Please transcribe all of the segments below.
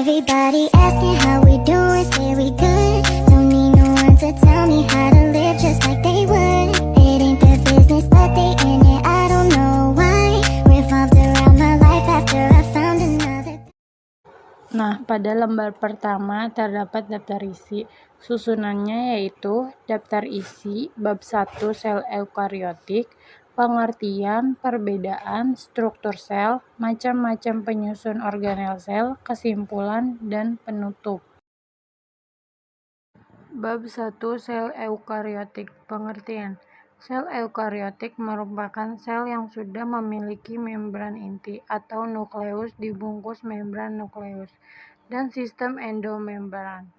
Everybody asking how we doing, say we good. Don't need no one to tell me how to live just like they would. It ain't their business, but they in it, I don't know why. Revolved around my life after I found another. Nah, pada lembar pertama terdapat daftar isi. Susunannya yaitu daftar isi bab 1 sel eukariotik, pengertian, perbedaan, struktur sel, macam-macam penyusun organel sel, kesimpulan, dan penutup. Bab 1 sel eukariotik, pengertian. Sel eukariotik merupakan sel yang sudah memiliki membran inti atau nukleus dibungkus membran nukleus dan sistem endomembran.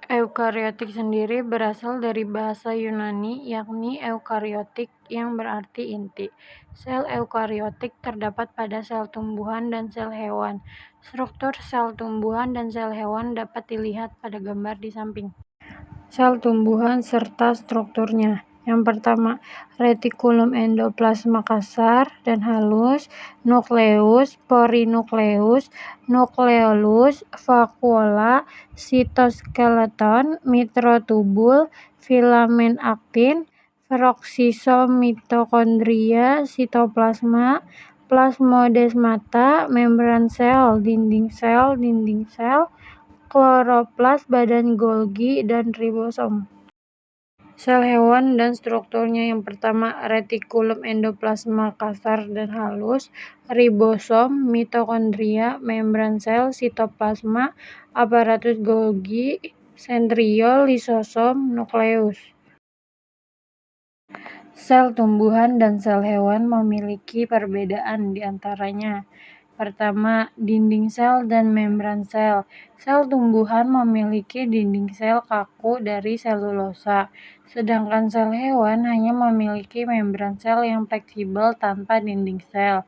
Eukariotik sendiri berasal dari bahasa Yunani yakni eukariotik yang berarti inti. Sel eukariotik terdapat pada sel tumbuhan dan sel hewan. Struktur sel tumbuhan dan sel hewan dapat dilihat pada gambar di samping. Sel tumbuhan serta strukturnya. Yang pertama, retikulum endoplasma kasar dan halus, nukleus, porinukleus, nukleolus, vakuola, sitoskeleton, mikrotubul, filamen aktin, peroksisom mitokondria, sitoplasma, plasmodesmata, membran sel, dinding sel, kloroplas, badan Golgi, dan ribosom. Sel hewan dan strukturnya. Yang pertama, retikulum endoplasma kasar dan halus, ribosom, mitokondria, membran sel, sitoplasma, aparatus Golgi, sentriol, lisosom, nukleus. Sel tumbuhan dan sel hewan memiliki perbedaan di antaranya. Pertama, dinding sel dan membran sel. Sel tumbuhan memiliki dinding sel kaku dari selulosa, sedangkan sel hewan hanya memiliki membran sel yang fleksibel tanpa dinding sel.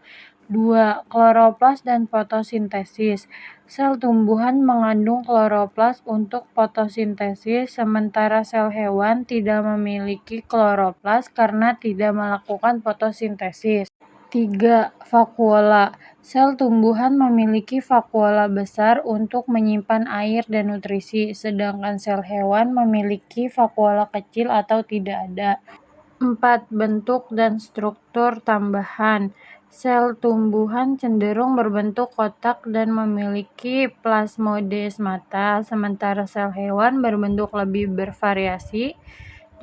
2. Kloroplas dan fotosintesis. Sel tumbuhan mengandung kloroplas untuk fotosintesis, sementara sel hewan tidak memiliki kloroplas karena tidak melakukan fotosintesis. 3. Vakuola. Sel tumbuhan memiliki vakuola besar untuk menyimpan air dan nutrisi, sedangkan sel hewan memiliki vakuola kecil atau tidak ada. 4. Bentuk dan struktur tambahan. Sel tumbuhan cenderung berbentuk kotak dan memiliki plasmodesmata, sementara sel hewan berbentuk lebih bervariasi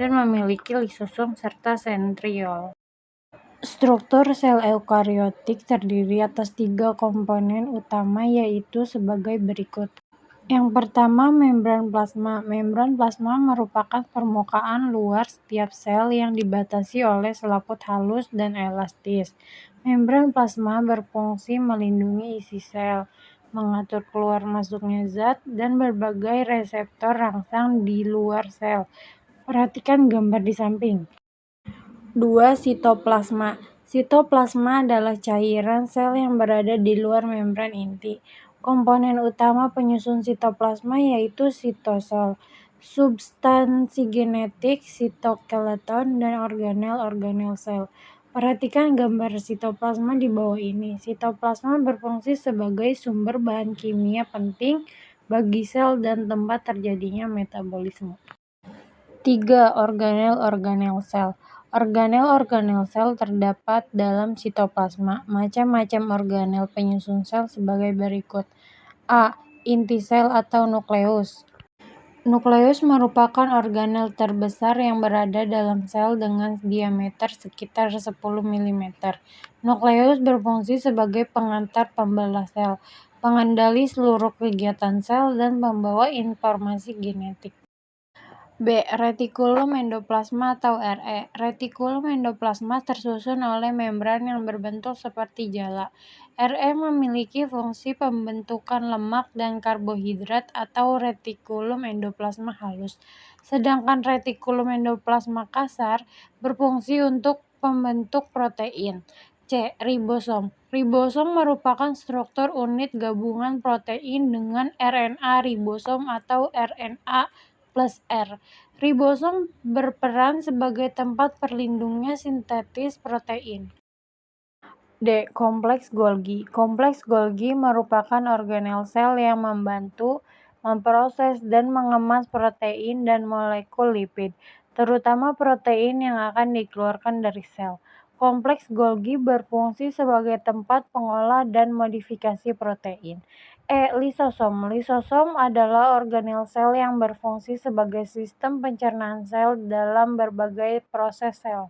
dan memiliki lisosom serta sentriol. Struktur sel eukariotik terdiri atas 3 komponen utama yaitu sebagai berikut. Yang pertama, membran plasma. Membran plasma merupakan permukaan luar setiap sel yang dibatasi oleh selaput halus dan elastis. Membran plasma berfungsi melindungi isi sel, mengatur keluar masuknya zat, dan berbagai reseptor rangsang di luar sel. Perhatikan gambar di samping. 2. Sitoplasma. Sitoplasma adalah cairan sel yang berada di luar membran inti. Komponen utama penyusun sitoplasma yaitu sitosol, substansi genetik, sitoskeleton, dan organel-organel sel. Perhatikan gambar sitoplasma di bawah ini. Sitoplasma berfungsi sebagai sumber bahan kimia penting bagi sel dan tempat terjadinya metabolisme. 3. Organel-organel sel. Organel-organel sel terdapat dalam sitoplasma. Macam-macam organel penyusun sel sebagai berikut. A. Inti sel atau nukleus. Nukleus merupakan organel terbesar yang berada dalam sel dengan diameter sekitar 10 mm. Nukleus berfungsi sebagai pengantar pembelah sel, pengendali seluruh kegiatan sel, dan pembawa informasi genetik. B. Retikulum endoplasma atau RE. Retikulum endoplasma tersusun oleh membran yang berbentuk seperti jala. RE memiliki fungsi pembentukan lemak dan karbohidrat atau retikulum endoplasma halus. Sedangkan retikulum endoplasma kasar berfungsi untuk pembentuk protein. C. Ribosom. Ribosom merupakan struktur unit gabungan protein dengan RNA ribosom atau RNA plus R. Ribosom berperan sebagai tempat perlindungnya sintetis protein. D. Kompleks Golgi. Kompleks Golgi merupakan organel sel yang membantu memproses dan mengemas protein dan molekul lipid, terutama protein yang akan dikeluarkan dari sel. Kompleks Golgi berfungsi sebagai tempat pengolah dan modifikasi protein. E. Lisosom. Lisosom adalah organel sel yang berfungsi sebagai sistem pencernaan sel dalam berbagai proses sel.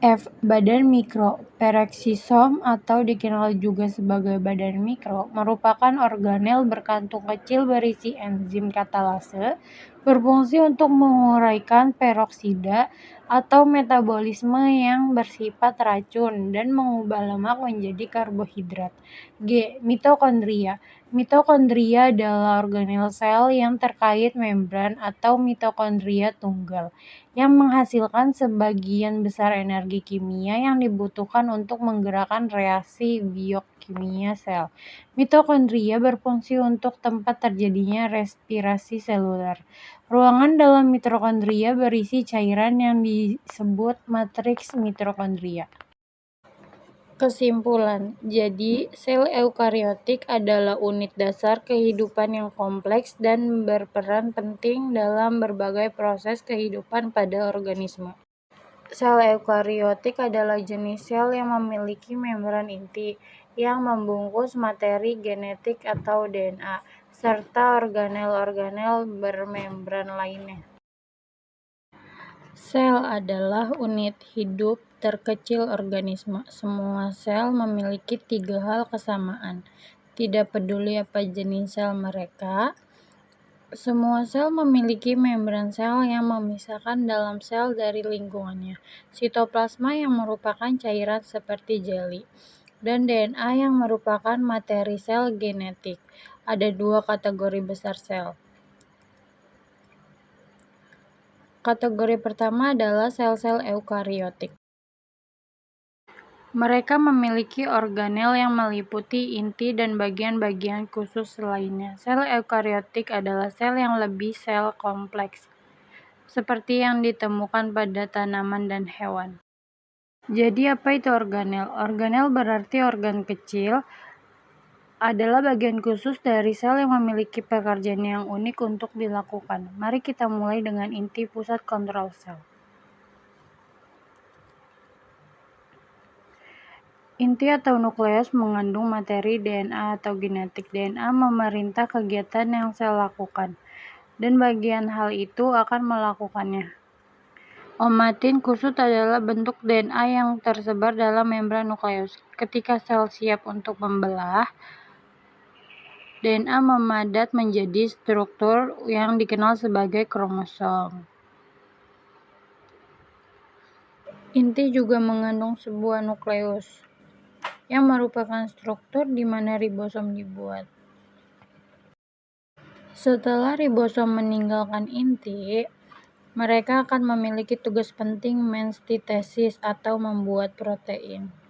F. Badan mikro. Pereksisom atau dikenal juga sebagai badan mikro merupakan organel berkantung kecil berisi enzim katalase berfungsi untuk menguraikan peroksida atau metabolisme yang bersifat racun dan mengubah lemak menjadi karbohidrat. G. Mitokondria. Mitokondria adalah organel sel yang terkait membran atau mitokondria tunggal yang menghasilkan sebagian besar energi kimia yang dibutuhkan untuk menggerakkan reaksi biokimia sel. Mitokondria berfungsi untuk tempat terjadinya respirasi seluler. Ruangan dalam mitokondria berisi cairan yang disebut matriks mitokondria. Kesimpulan, jadi sel eukariotik adalah unit dasar kehidupan yang kompleks dan berperan penting dalam berbagai proses kehidupan pada organisme. Sel eukariotik adalah jenis sel yang memiliki membran inti yang membungkus materi genetik atau DNA, serta organel-organel bermembran lainnya. Sel adalah unit hidup terkecil organisme. Semua sel memiliki 3 hal kesamaan. Tidak peduli apa jenis sel mereka, semua sel memiliki membran sel yang memisahkan dalam sel dari lingkungannya, sitoplasma yang merupakan cairan seperti jeli, dan DNA yang merupakan materi sel genetik. Ada 2 kategori besar sel. Kategori pertama adalah sel-sel eukariotik. Mereka memiliki organel yang meliputi inti dan bagian-bagian khusus lainnya. Sel eukariotik adalah sel yang lebih sel kompleks, seperti yang ditemukan pada tanaman dan hewan. Jadi apa itu organel? Organel berarti organ kecil, adalah bagian khusus dari sel yang memiliki pekerjaan yang unik untuk dilakukan. Mari kita mulai dengan inti pusat kontrol sel. Inti atau nukleus mengandung materi DNA atau genetik. DNA memerintah kegiatan yang sel lakukan, dan bagian hal itu akan melakukannya. Omatin kusut adalah bentuk DNA yang tersebar dalam membran nukleus. Ketika sel siap untuk membelah, DNA memadat menjadi struktur yang dikenal sebagai kromosom. Inti juga mengandung sebuah nukleus, yang merupakan struktur di mana ribosom dibuat. Setelah ribosom meninggalkan inti, mereka akan memiliki tugas penting mensintesis atau membuat protein.